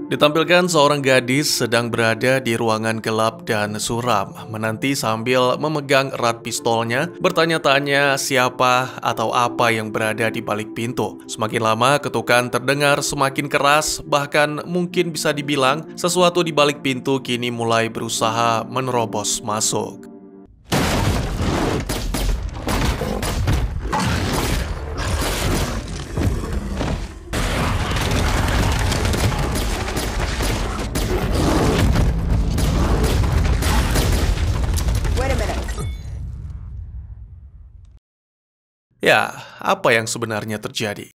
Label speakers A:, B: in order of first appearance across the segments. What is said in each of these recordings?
A: Ditampilkan seorang gadis sedang berada di ruangan gelap dan suram, menanti sambil memegang erat pistolnya, bertanya-tanya siapa atau apa yang berada di balik pintu. Semakin lama ketukan terdengar semakin keras, bahkan mungkin bisa dibilang sesuatu di balik pintu kini mulai berusaha menerobos masuk. Ya, apa yang sebenarnya terjadi?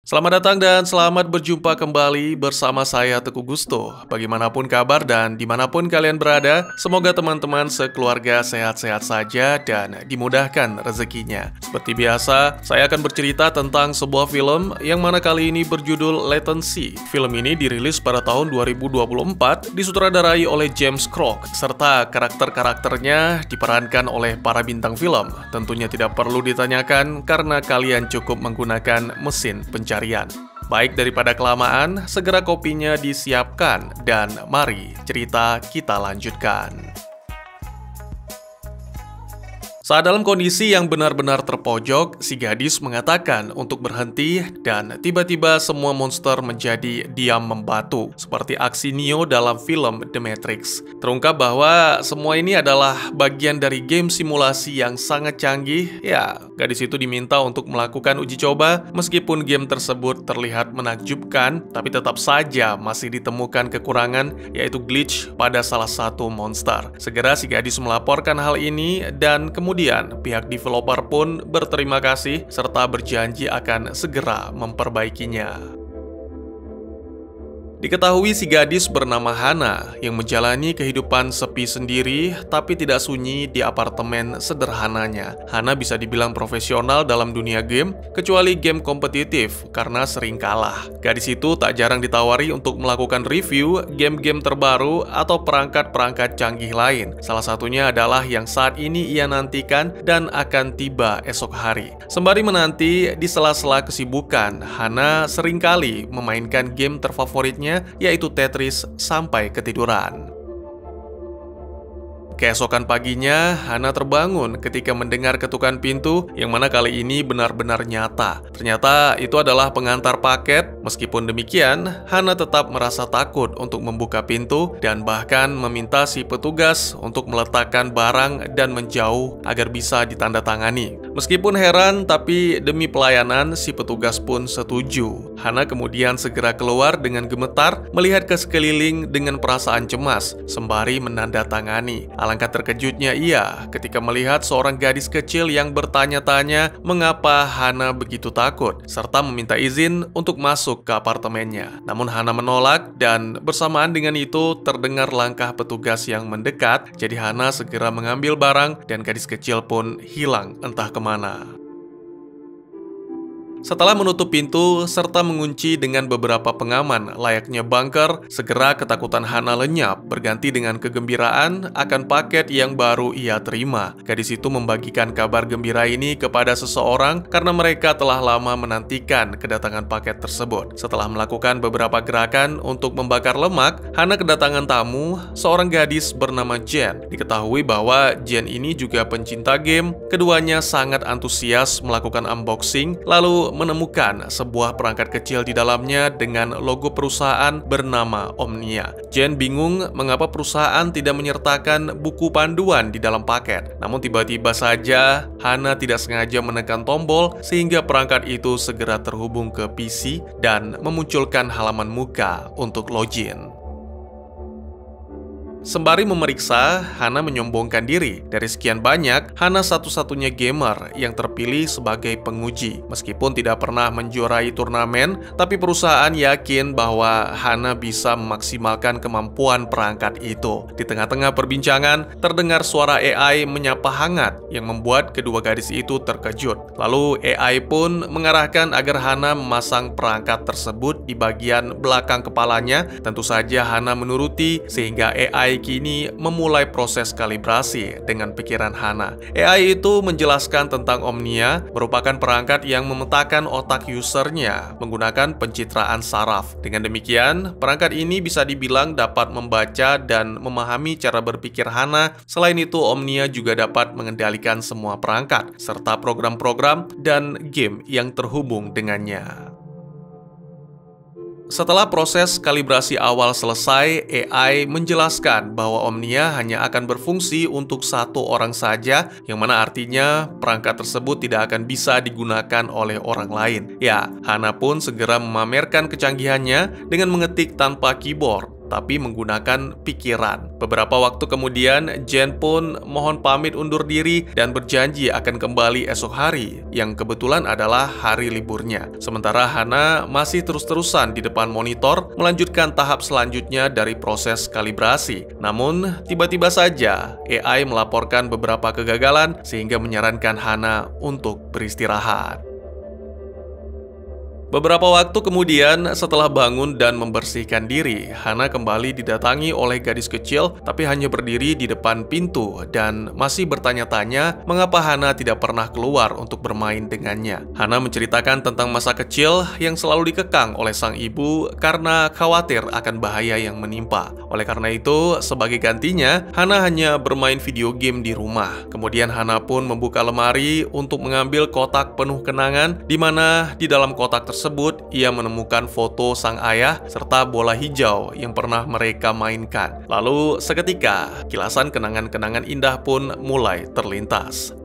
A: Selamat datang dan selamat berjumpa kembali bersama saya Teguh Gusto. Bagaimanapun kabar dan dimanapun kalian berada, semoga teman-teman sekeluarga sehat-sehat saja dan dimudahkan rezekinya. Seperti biasa, saya akan bercerita tentang sebuah film yang mana kali ini berjudul Latency. Film ini dirilis pada tahun 2024, disutradarai oleh James Crook, serta karakter-karakternya diperankan oleh para bintang film. Tentunya tidak perlu ditanyakan karena kalian cukup menggunakan mesin pencarian. Baik daripada kelamaan, segera kopinya disiapkan dan mari cerita kita lanjutkan. Saat dalam kondisi yang benar-benar terpojok, si gadis mengatakan untuk berhenti dan tiba-tiba semua monster menjadi diam membatu, seperti aksi Neo dalam film The Matrix. Terungkap bahwa semua ini adalah bagian dari game simulasi yang sangat canggih. Ya, gadis itu diminta untuk melakukan uji coba, meskipun game tersebut terlihat menakjubkan, tapi tetap saja masih ditemukan kekurangan, yaitu glitch pada salah satu monster. Segera si gadis melaporkan hal ini dan kemudian pihak developer pun berterima kasih serta berjanji akan segera memperbaikinya. Diketahui si gadis bernama Hana yang menjalani kehidupan sepi sendiri tapi tidak sunyi di apartemen sederhananya. Hana bisa dibilang profesional dalam dunia game, kecuali game kompetitif karena sering kalah. Gadis itu tak jarang ditawari untuk melakukan review game-game terbaru atau perangkat-perangkat canggih lain. Salah satunya adalah yang saat ini ia nantikan dan akan tiba esok hari. Sembari menanti di sela-sela kesibukan, Hana seringkali memainkan game terfavoritnya yaitu Tetris sampai ketiduran. Keesokan paginya, Hana terbangun ketika mendengar ketukan pintu yang mana kali ini benar-benar nyata. Ternyata itu adalah pengantar paket. Meskipun demikian, Hana tetap merasa takut untuk membuka pintu dan bahkan meminta si petugas untuk meletakkan barang dan menjauh agar bisa ditandatangani. Meskipun heran, tapi demi pelayanan, si petugas pun setuju. Hana kemudian segera keluar dengan gemetar, melihat ke sekeliling dengan perasaan cemas, sembari menandatangani. Alangkah terkejutnya ia ketika melihat seorang gadis kecil yang bertanya-tanya mengapa Hana begitu takut, serta meminta izin untuk masuk ke apartemennya. Namun Hana menolak dan bersamaan dengan itu terdengar langkah petugas yang mendekat, jadi Hana segera mengambil barang dan gadis kecil pun hilang entah kemana. Setelah menutup pintu serta mengunci dengan beberapa pengaman layaknya bunker, segera ketakutan Hana lenyap berganti dengan kegembiraan akan paket yang baru ia terima. Gadis itu membagikan kabar gembira ini kepada seseorang karena mereka telah lama menantikan kedatangan paket tersebut. Setelah melakukan beberapa gerakan untuk membakar lemak, Hana kedatangan tamu, seorang gadis bernama Jen. Diketahui bahwa Jen ini juga pencinta game. Keduanya sangat antusias melakukan unboxing, lalu menemukan sebuah perangkat kecil di dalamnya dengan logo perusahaan bernama Omnia. Jen bingung mengapa perusahaan tidak menyertakan buku panduan di dalam paket. Namun tiba-tiba saja Hana tidak sengaja menekan tombol sehingga perangkat itu segera terhubung ke PC dan memunculkan halaman muka untuk login. Sembari memeriksa, Hana menyombongkan diri. Dari sekian banyak, Hana satu-satunya gamer yang terpilih sebagai penguji. Meskipun tidak pernah menjuarai turnamen, tapi perusahaan yakin bahwa Hana bisa memaksimalkan kemampuan perangkat itu. Di tengah-tengah perbincangan, terdengar suara AI menyapa hangat yang membuat kedua gadis itu terkejut. Lalu AI pun mengarahkan agar Hana memasang perangkat tersebut di bagian belakang kepalanya. Tentu saja Hana menuruti sehingga AI AI kini memulai proses kalibrasi dengan pikiran Hana. AI itu menjelaskan tentang Omnia merupakan perangkat yang memetakan otak usernya menggunakan pencitraan saraf. Dengan demikian, perangkat ini bisa dibilang dapat membaca dan memahami cara berpikir Hana. Selain itu, Omnia juga dapat mengendalikan semua perangkat, serta program-program dan game yang terhubung dengannya. Setelah proses kalibrasi awal selesai, AI menjelaskan bahwa Omnia hanya akan berfungsi untuk satu orang saja, yang mana artinya perangkat tersebut tidak akan bisa digunakan oleh orang lain. Ya, Hana pun segera memamerkan kecanggihannya dengan mengetik tanpa keyboard, tapi menggunakan pikiran. Beberapa waktu kemudian, Jen pun mohon pamit undur diri dan berjanji akan kembali esok hari, yang kebetulan adalah hari liburnya. Sementara Hana masih terus-terusan di depan monitor melanjutkan tahap selanjutnya dari proses kalibrasi. Namun, tiba-tiba saja AI melaporkan beberapa kegagalan sehingga menyarankan Hana untuk beristirahat. Beberapa waktu kemudian, setelah bangun dan membersihkan diri, Hana kembali didatangi oleh gadis kecil, tapi hanya berdiri di depan pintu dan masih bertanya-tanya mengapa Hana tidak pernah keluar untuk bermain dengannya. Hana menceritakan tentang masa kecil yang selalu dikekang oleh sang ibu karena khawatir akan bahaya yang menimpa. Oleh karena itu, sebagai gantinya, Hana hanya bermain video game di rumah. Kemudian Hana pun membuka lemari untuk mengambil kotak penuh kenangan, di mana di dalam kotak tersebut ia menemukan foto sang ayah serta bola hijau yang pernah mereka mainkan. Lalu seketika kilasan kenangan-kenangan indah pun mulai terlintas.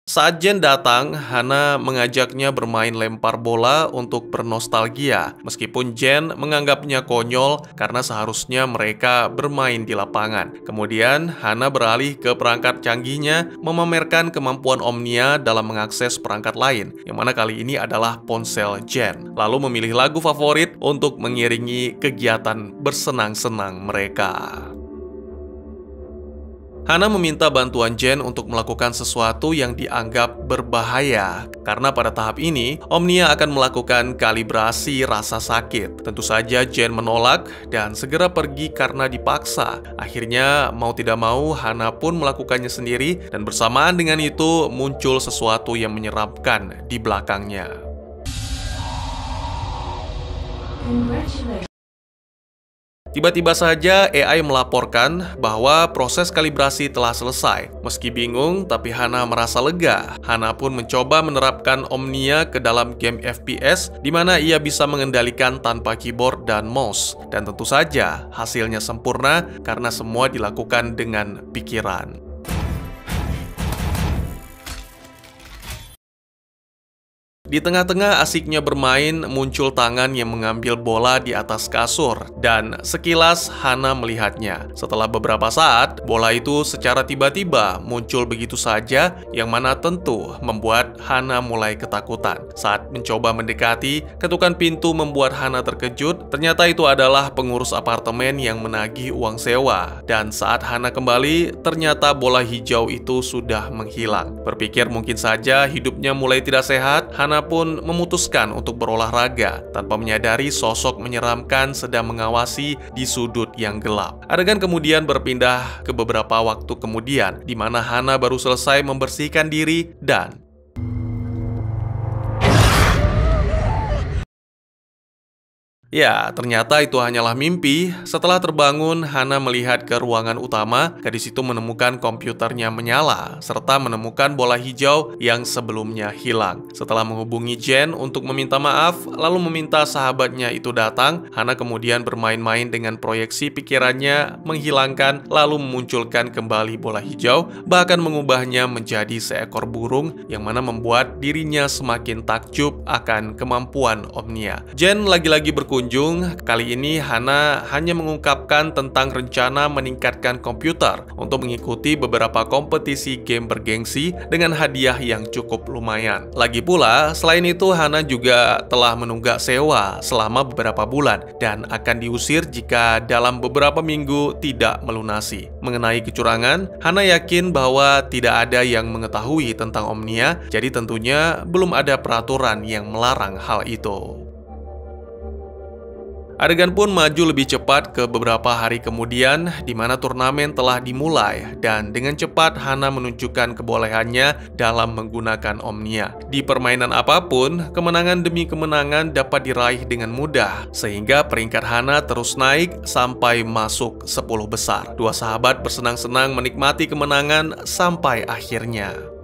A: Saat Jen datang, Hana mengajaknya bermain lempar bola untuk bernostalgia, meskipun Jen menganggapnya konyol karena seharusnya mereka bermain di lapangan. Kemudian, Hana beralih ke perangkat canggihnya, memamerkan kemampuan Omnia dalam mengakses perangkat lain, yang mana kali ini adalah ponsel Jen, lalu memilih lagu favorit untuk mengiringi kegiatan bersenang-senang mereka. Hana meminta bantuan Jen untuk melakukan sesuatu yang dianggap berbahaya, karena pada tahap ini, Omnia akan melakukan kalibrasi rasa sakit. Tentu saja Jen menolak dan segera pergi karena dipaksa. Akhirnya, mau tidak mau, Hana pun melakukannya sendiri, dan bersamaan dengan itu muncul sesuatu yang menyeramkan di belakangnya. Tiba-tiba saja AI melaporkan bahwa proses kalibrasi telah selesai. Meski bingung, tapi Hana merasa lega. Hana pun mencoba menerapkan Omnia ke dalam game FPS, di mana ia bisa mengendalikan tanpa keyboard dan mouse. Dan tentu saja, hasilnya sempurna karena semua dilakukan dengan pikiran. Di tengah-tengah asiknya bermain, muncul tangan yang mengambil bola di atas kasur, dan sekilas Hana melihatnya. Setelah beberapa saat, bola itu secara tiba-tiba muncul begitu saja, yang mana tentu membuat Hana mulai ketakutan. Saat mencoba mendekati, ketukan pintu membuat Hana terkejut. Ternyata itu adalah pengurus apartemen yang menagih uang sewa. Dan saat Hana kembali, ternyata bola hijau itu sudah menghilang. Berpikir mungkin saja hidupnya mulai tidak sehat, Hana pun memutuskan untuk berolahraga tanpa menyadari sosok menyeramkan sedang mengawasi di sudut yang gelap. Adegan kemudian berpindah ke beberapa waktu kemudian, di mana Hana baru selesai membersihkan diri dan ya, ternyata itu hanyalah mimpi. Setelah terbangun, Hana melihat ke ruangan utama. Gadis itu menemukan komputernya menyala, serta menemukan bola hijau yang sebelumnya hilang. Setelah menghubungi Jen untuk meminta maaf, lalu meminta sahabatnya itu datang, Hana kemudian bermain-main dengan proyeksi pikirannya, menghilangkan, lalu memunculkan kembali bola hijau, bahkan mengubahnya menjadi seekor burung, yang mana membuat dirinya semakin takjub akan kemampuan Omnia. Jen lagi-lagi berkunjung berkunjung, kali ini Hana hanya mengungkapkan tentang rencana meningkatkan komputer untuk mengikuti beberapa kompetisi game bergengsi dengan hadiah yang cukup lumayan. Lagi pula, selain itu Hana juga telah menunggak sewa selama beberapa bulan dan akan diusir jika dalam beberapa minggu tidak melunasi. Mengenai kecurangan, Hana yakin bahwa tidak ada yang mengetahui tentang Omnia, jadi tentunya belum ada peraturan yang melarang hal itu. Adegan pun maju lebih cepat ke beberapa hari kemudian, di mana turnamen telah dimulai dan dengan cepat Hana menunjukkan kebolehannya dalam menggunakan Omnia. Di permainan apapun, kemenangan demi kemenangan dapat diraih dengan mudah, sehingga peringkat Hana terus naik sampai masuk 10 besar. Dua sahabat bersenang-senang menikmati kemenangan sampai akhirnya.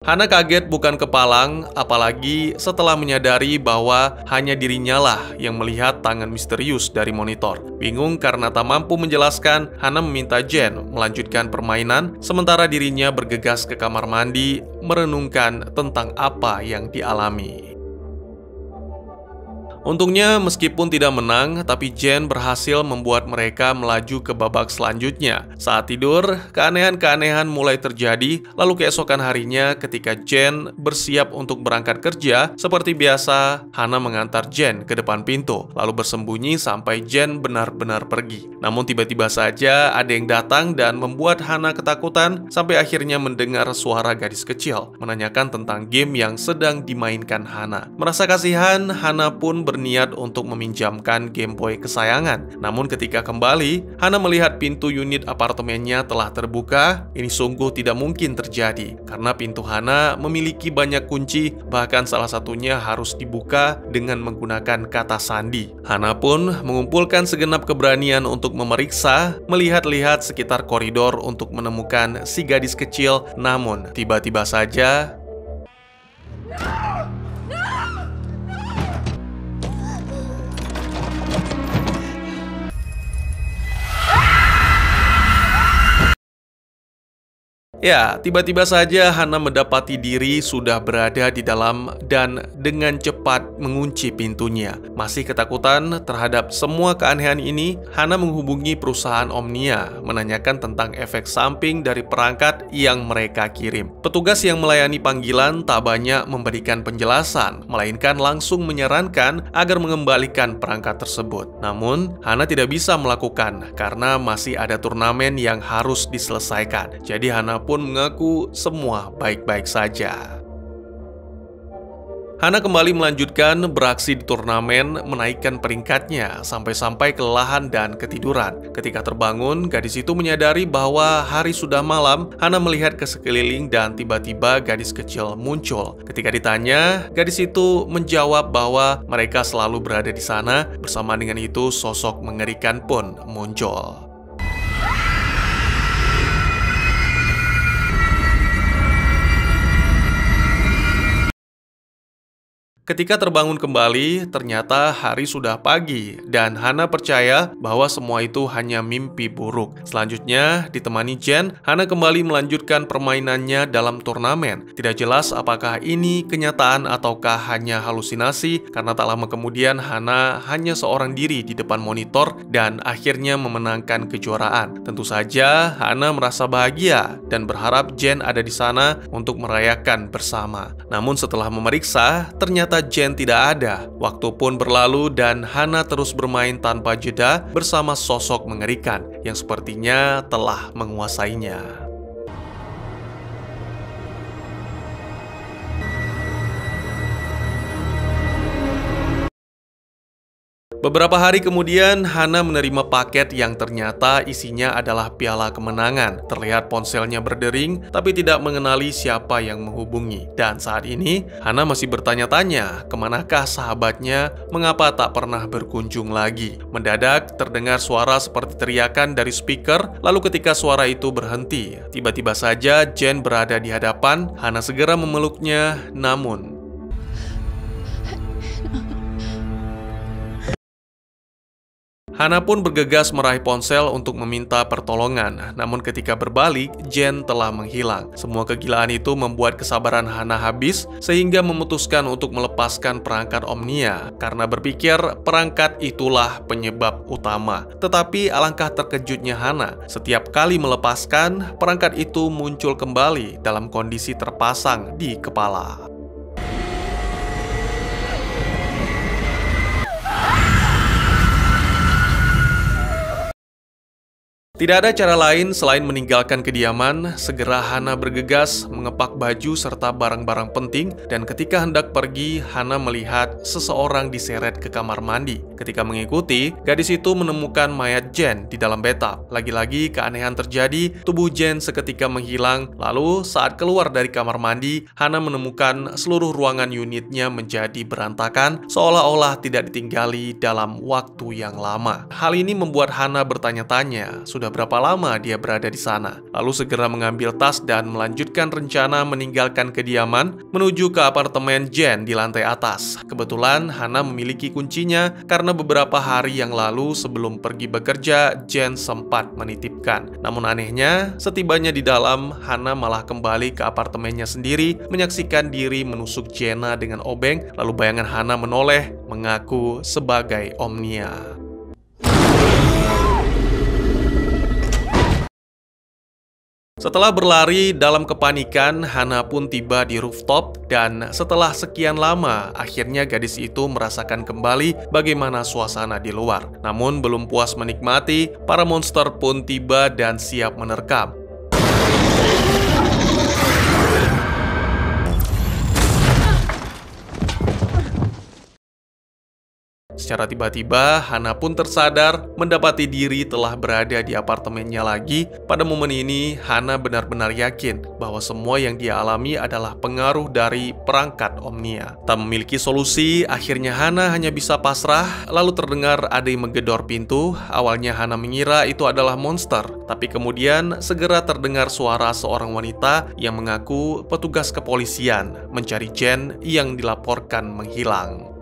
A: Hana kaget bukan kepalang, apalagi setelah menyadari bahwa hanya dirinya lah yang melihat tangan misterius dari monitor. Bingung karena tak mampu menjelaskan, Hana meminta Jen melanjutkan permainan, sementara dirinya bergegas ke kamar mandi, merenungkan tentang apa yang dialami. Untungnya, meskipun tidak menang, tapi Jen berhasil membuat mereka melaju ke babak selanjutnya. Saat tidur, keanehan-keanehan mulai terjadi, lalu keesokan harinya ketika Jen bersiap untuk berangkat kerja, seperti biasa, Hana mengantar Jen ke depan pintu, lalu bersembunyi sampai Jen benar-benar pergi. Namun tiba-tiba saja ada yang datang dan membuat Hana ketakutan, sampai akhirnya mendengar suara gadis kecil, menanyakan tentang game yang sedang dimainkan Hana. Merasa kasihan, Hana pun berniat untuk meminjamkan Game Boy kesayangan. Namun ketika kembali, Hana melihat pintu unit apartemennya telah terbuka. Ini sungguh tidak mungkin terjadi, karena pintu Hana memiliki banyak kunci, bahkan salah satunya harus dibuka dengan menggunakan kata sandi. Hana pun mengumpulkan segenap keberanian untuk memeriksa, melihat-lihat sekitar koridor untuk menemukan si gadis kecil. Namun, tiba-tiba saja ya, tiba-tiba saja Hana mendapati diri sudah berada di dalam dan dengan cepat mengunci pintunya. Masih ketakutan terhadap semua keanehan ini, Hana menghubungi perusahaan Omnia, menanyakan tentang efek samping dari perangkat yang mereka kirim. Petugas yang melayani panggilan tak banyak memberikan penjelasan, melainkan langsung menyarankan agar mengembalikan perangkat tersebut. Namun, Hana tidak bisa melakukan karena masih ada turnamen yang harus diselesaikan. Jadi Hana pun mengaku semua baik-baik saja. Hana kembali melanjutkan beraksi di turnamen, menaikkan peringkatnya sampai-sampai kelelahan dan ketiduran. Ketika terbangun, gadis itu menyadari bahwa hari sudah malam. Hana melihat ke sekeliling dan tiba-tiba gadis kecil muncul. Ketika ditanya, gadis itu menjawab bahwa mereka selalu berada di sana. Bersama dengan itu, sosok mengerikan pun muncul. Ketika terbangun kembali, ternyata hari sudah pagi dan Hana percaya bahwa semua itu hanya mimpi buruk. Selanjutnya, ditemani Jen, Hana kembali melanjutkan permainannya dalam turnamen. Tidak jelas apakah ini kenyataan ataukah hanya halusinasi, karena tak lama kemudian Hana hanya seorang diri di depan monitor dan akhirnya memenangkan kejuaraan. Tentu saja, Hana merasa bahagia dan berharap Jen ada di sana untuk merayakan bersama. Namun setelah memeriksa, ternyata Jen tidak ada. Waktu pun berlalu dan Hana terus bermain tanpa jeda bersama sosok mengerikan yang sepertinya telah menguasainya. Beberapa hari kemudian, Hana menerima paket yang ternyata isinya adalah piala kemenangan. Terlihat ponselnya berdering, tapi tidak mengenali siapa yang menghubungi. Dan saat ini, Hana masih bertanya-tanya, kemanakah sahabatnya, mengapa tak pernah berkunjung lagi. Mendadak, terdengar suara seperti teriakan dari speaker, lalu ketika suara itu berhenti, tiba-tiba saja Jen berada di hadapan. Hana segera memeluknya, namun Hana pun bergegas meraih ponsel untuk meminta pertolongan. Namun ketika berbalik, Jen telah menghilang. Semua kegilaan itu membuat kesabaran Hana habis, sehingga memutuskan untuk melepaskan perangkat Omnia, karena berpikir perangkat itulah penyebab utama. Tetapi alangkah terkejutnya Hana, setiap kali melepaskan, perangkat itu muncul kembali dalam kondisi terpasang di kepala. Tidak ada cara lain selain meninggalkan kediaman. Segera Hana bergegas mengepak baju serta barang-barang penting, dan ketika hendak pergi, Hana melihat seseorang diseret ke kamar mandi. Ketika mengikuti, gadis itu menemukan mayat Jen di dalam bathtub. Lagi-lagi keanehan terjadi, tubuh Jen seketika menghilang. Lalu saat keluar dari kamar mandi, Hana menemukan seluruh ruangan unitnya menjadi berantakan, seolah-olah tidak ditinggali dalam waktu yang lama. Hal ini membuat Hana bertanya-tanya, sudah berapa lama dia berada di sana. Lalu segera mengambil tas dan melanjutkan rencana meninggalkan kediaman menuju ke apartemen Jen di lantai atas. Kebetulan Hana memiliki kuncinya karena beberapa hari yang lalu sebelum pergi bekerja, Jen sempat menitipkan. Namun anehnya, setibanya di dalam, Hana malah kembali ke apartemennya sendiri, menyaksikan diri menusuk Jenna dengan obeng, lalu bayangan Hana menoleh, mengaku sebagai Omnia. Setelah berlari dalam kepanikan, Hana pun tiba di rooftop, dan setelah sekian lama, akhirnya gadis itu merasakan kembali bagaimana suasana di luar. Namun belum puas menikmati, para monster pun tiba dan siap menerkam. Secara tiba-tiba, Hana pun tersadar mendapati diri telah berada di apartemennya lagi. Pada momen ini, Hana benar-benar yakin bahwa semua yang dia alami adalah pengaruh dari perangkat Omnia. Tak memiliki solusi, akhirnya Hana hanya bisa pasrah. Lalu terdengar ada yang menggedor pintu. Awalnya Hana mengira itu adalah monster, tapi kemudian segera terdengar suara seorang wanita yang mengaku petugas kepolisian mencari Jen yang dilaporkan menghilang.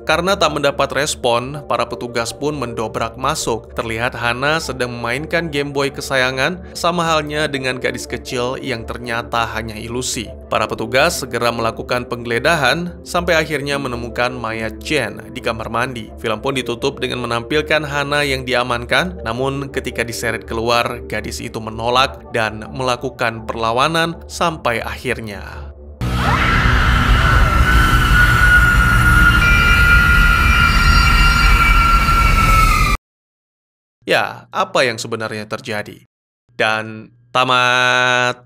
A: Karena tak mendapat respon, para petugas pun mendobrak masuk. Terlihat Hana sedang memainkan Game Boy kesayangan, sama halnya dengan gadis kecil yang ternyata hanya ilusi. Para petugas segera melakukan penggeledahan, sampai akhirnya menemukan mayat Jen di kamar mandi. Film pun ditutup dengan menampilkan Hana yang diamankan, namun ketika diseret keluar, gadis itu menolak dan melakukan perlawanan sampai akhirnya. Ya, apa yang sebenarnya terjadi? Dan tamat.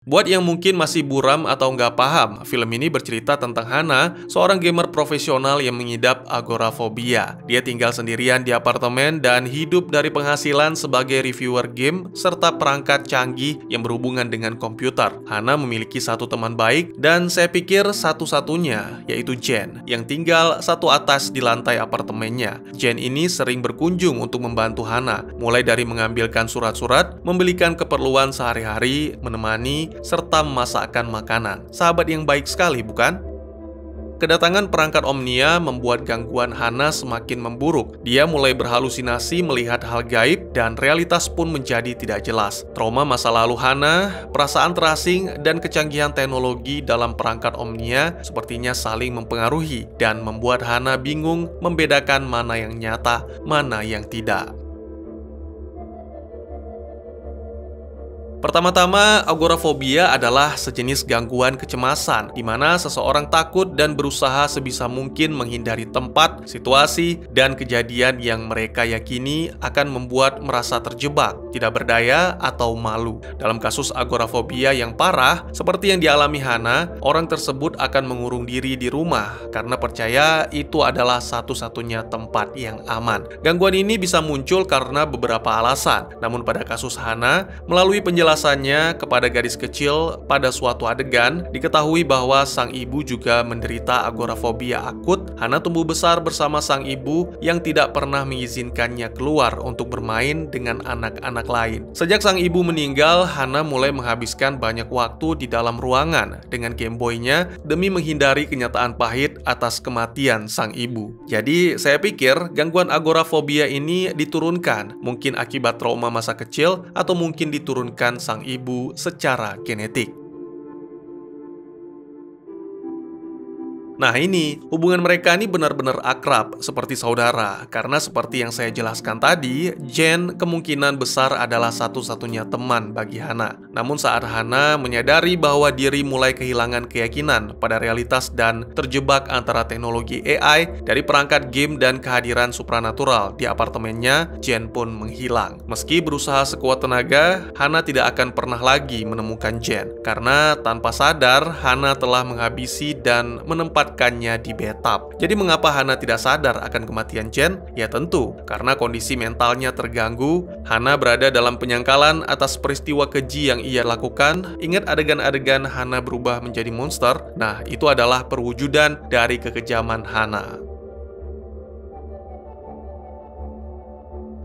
A: Buat yang mungkin masih buram atau nggak paham, film ini bercerita tentang Hana, seorang gamer profesional yang mengidap agorafobia. Dia tinggal sendirian di apartemen dan hidup dari penghasilan sebagai reviewer game serta perangkat canggih yang berhubungan dengan komputer. Hana memiliki satu teman baik dan saya pikir satu-satunya, yaitu Jen, yang tinggal satu atas di lantai apartemennya. Jen ini sering berkunjung untuk membantu Hana, mulai dari mengambilkan surat-surat, membelikan keperluan sehari-hari, menemani, serta memasakkan makanan. Sahabat yang baik sekali, bukan? Kedatangan perangkat Omnia membuat gangguan Hana semakin memburuk. Dia mulai berhalusinasi melihat hal gaib dan realitas pun menjadi tidak jelas. Trauma masa lalu Hana, perasaan terasing, dan kecanggihan teknologi dalam perangkat Omnia sepertinya saling mempengaruhi dan membuat Hana bingung membedakan mana yang nyata, mana yang tidak. Pertama-tama, agorafobia adalah sejenis gangguan kecemasan di mana seseorang takut dan berusaha sebisa mungkin menghindari tempat, situasi, dan kejadian yang mereka yakini akan membuat merasa terjebak, tidak berdaya, atau malu. Dalam kasus agorafobia yang parah, seperti yang dialami Hana, orang tersebut akan mengurung diri di rumah karena percaya itu adalah satu-satunya tempat yang aman. Gangguan ini bisa muncul karena beberapa alasan, namun pada kasus Hana, melalui penjelasan penjelasannya kepada gadis kecil pada suatu adegan, diketahui bahwa sang ibu juga menderita agorafobia akut. Hana tumbuh besar bersama sang ibu yang tidak pernah mengizinkannya keluar untuk bermain dengan anak-anak lain. Sejak sang ibu meninggal, Hana mulai menghabiskan banyak waktu di dalam ruangan dengan Game Boy-nya demi menghindari kenyataan pahit atas kematian sang ibu. Jadi, saya pikir gangguan agorafobia ini diturunkan, mungkin akibat trauma masa kecil atau mungkin diturunkan sang ibu secara genetik. Nah ini, hubungan mereka ini benar-benar akrab, seperti saudara. Karena seperti yang saya jelaskan tadi, Jen kemungkinan besar adalah satu-satunya teman bagi Hana. Namun saat Hana menyadari bahwa diri mulai kehilangan keyakinan pada realitas dan terjebak antara teknologi AI dari perangkat game dan kehadiran supranatural di apartemennya, Jen pun menghilang. Meski berusaha sekuat tenaga, Hana tidak akan pernah lagi menemukan Jen. Karena tanpa sadar, Hana telah menghabisi dan menempatkannya di bathtub. Jadi mengapa Hana tidak sadar akan kematian Jen? Ya tentu, karena kondisi mentalnya terganggu. Hana berada dalam penyangkalan atas peristiwa keji yang ia lakukan. Ingat adegan-adegan Hana berubah menjadi monster? Nah, itu adalah perwujudan dari kekejaman Hana.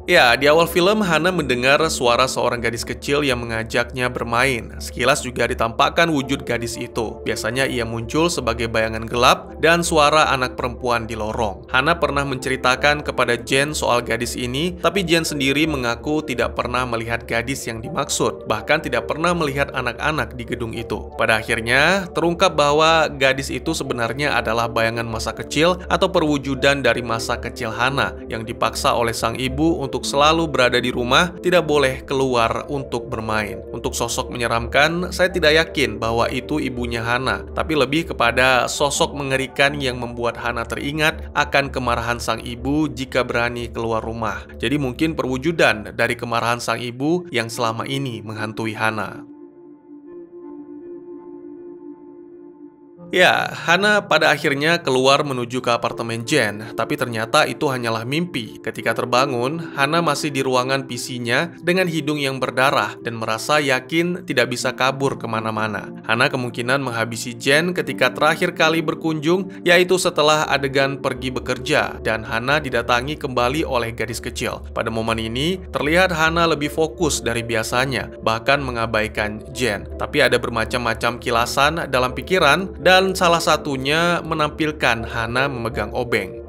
A: Ya, di awal film, Hana mendengar suara seorang gadis kecil yang mengajaknya bermain. Sekilas juga ditampakkan wujud gadis itu. Biasanya ia muncul sebagai bayangan gelap dan suara anak perempuan di lorong. Hana pernah menceritakan kepada Jen soal gadis ini, tapi Jen sendiri mengaku tidak pernah melihat gadis yang dimaksud, bahkan tidak pernah melihat anak-anak di gedung itu. Pada akhirnya, terungkap bahwa gadis itu sebenarnya adalah bayangan masa kecil atau perwujudan dari masa kecil Hana yang dipaksa oleh sang ibu untuk selalu berada di rumah, tidak boleh keluar untuk bermain. Untuk sosok menyeramkan, saya tidak yakin bahwa itu ibunya Hana, tapi lebih kepada sosok mengerikan yang membuat Hana teringat akan kemarahan sang ibu jika berani keluar rumah. Jadi mungkin perwujudan dari kemarahan sang ibu yang selama ini menghantui Hana. Ya, Hana pada akhirnya keluar menuju ke apartemen Jen, tapi ternyata itu hanyalah mimpi. Ketika terbangun, Hana masih di ruangan PC-nya dengan hidung yang berdarah dan merasa yakin tidak bisa kabur kemana-mana. Hana kemungkinan menghabisi Jen ketika terakhir kali berkunjung, yaitu setelah adegan pergi bekerja, dan Hana didatangi kembali oleh gadis kecil. Pada momen ini, terlihat Hana lebih fokus dari biasanya, bahkan mengabaikan Jen. Tapi ada bermacam-macam kilasan dalam pikiran, dan salah satunya menampilkan Hana memegang obeng.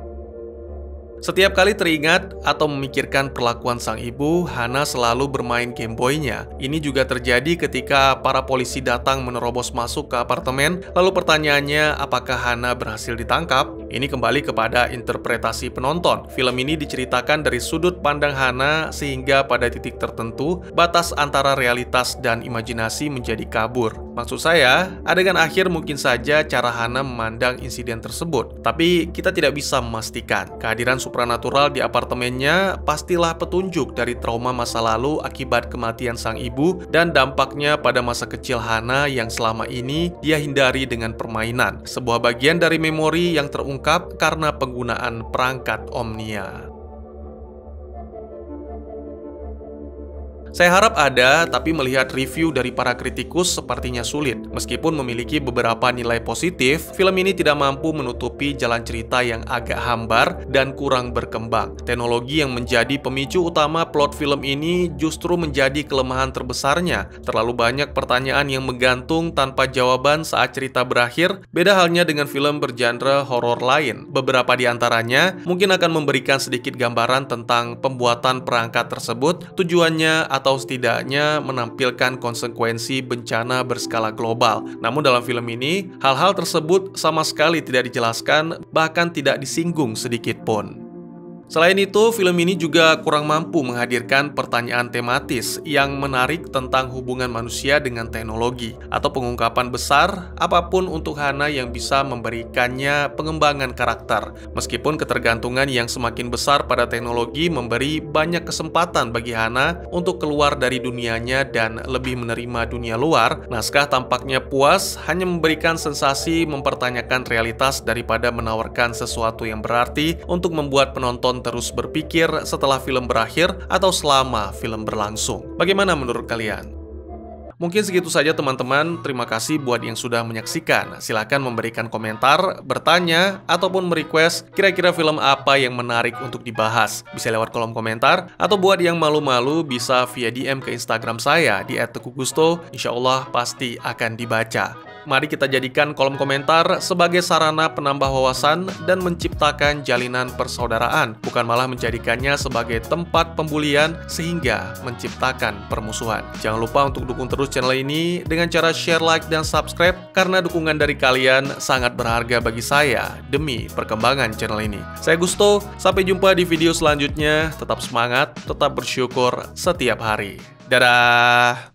A: Setiap kali teringat atau memikirkan perlakuan sang ibu, Hana selalu bermain Game Boy-nya. Ini juga terjadi ketika para polisi datang menerobos masuk ke apartemen, lalu pertanyaannya apakah Hana berhasil ditangkap? Ini kembali kepada interpretasi penonton. Film ini diceritakan dari sudut pandang Hana sehingga pada titik tertentu, batas antara realitas dan imajinasi menjadi kabur. Maksud saya, adegan akhir mungkin saja cara Hana memandang insiden tersebut, tapi kita tidak bisa memastikan. Kehadiran supranatural di apartemennya pastilah petunjuk dari trauma masa lalu akibat kematian sang ibu dan dampaknya pada masa kecil Hana yang selama ini dia hindari dengan permainan. Sebuah bagian dari memori yang terungkap karena penggunaan perangkat Omnia. Saya harap ada, tapi melihat review dari para kritikus sepertinya sulit. Meskipun memiliki beberapa nilai positif, film ini tidak mampu menutupi jalan cerita yang agak hambar dan kurang berkembang. Teknologi yang menjadi pemicu utama plot film ini justru menjadi kelemahan terbesarnya. Terlalu banyak pertanyaan yang menggantung tanpa jawaban saat cerita berakhir, beda halnya dengan film bergenre horor lain. Beberapa di antaranya mungkin akan memberikan sedikit gambaran tentang pembuatan perangkat tersebut, tujuannya atau setidaknya menampilkan konsekuensi bencana berskala global. Namun dalam film ini, hal-hal tersebut sama sekali tidak dijelaskan, bahkan tidak disinggung sedikit pun. Selain itu, film ini juga kurang mampu menghadirkan pertanyaan tematis yang menarik tentang hubungan manusia dengan teknologi atau pengungkapan besar apapun untuk Hana yang bisa memberikannya pengembangan karakter. Meskipun ketergantungan yang semakin besar pada teknologi memberi banyak kesempatan bagi Hana untuk keluar dari dunianya dan lebih menerima dunia luar, naskah tampaknya puas hanya memberikan sensasi mempertanyakan realitas daripada menawarkan sesuatu yang berarti untuk membuat penonton terus berpikir setelah film berakhir atau selama film berlangsung. Bagaimana menurut kalian? Mungkin segitu saja teman-teman, terima kasih buat yang sudah menyaksikan. Silahkan memberikan komentar, bertanya, ataupun merequest kira-kira film apa yang menarik untuk dibahas. Bisa lewat kolom komentar, atau buat yang malu-malu bisa via DM ke Instagram saya di @teguhgusto. Insya Allah pasti akan dibaca. Mari kita jadikan kolom komentar sebagai sarana penambah wawasan dan menciptakan jalinan persaudaraan, bukan malah menjadikannya sebagai tempat pembulian sehingga menciptakan permusuhan. Jangan lupa untuk dukung terus channel ini dengan cara share, like, dan subscribe, karena dukungan dari kalian sangat berharga bagi saya demi perkembangan channel ini. Saya Gusto, sampai jumpa di video selanjutnya. Tetap semangat, tetap bersyukur setiap hari. Dadah!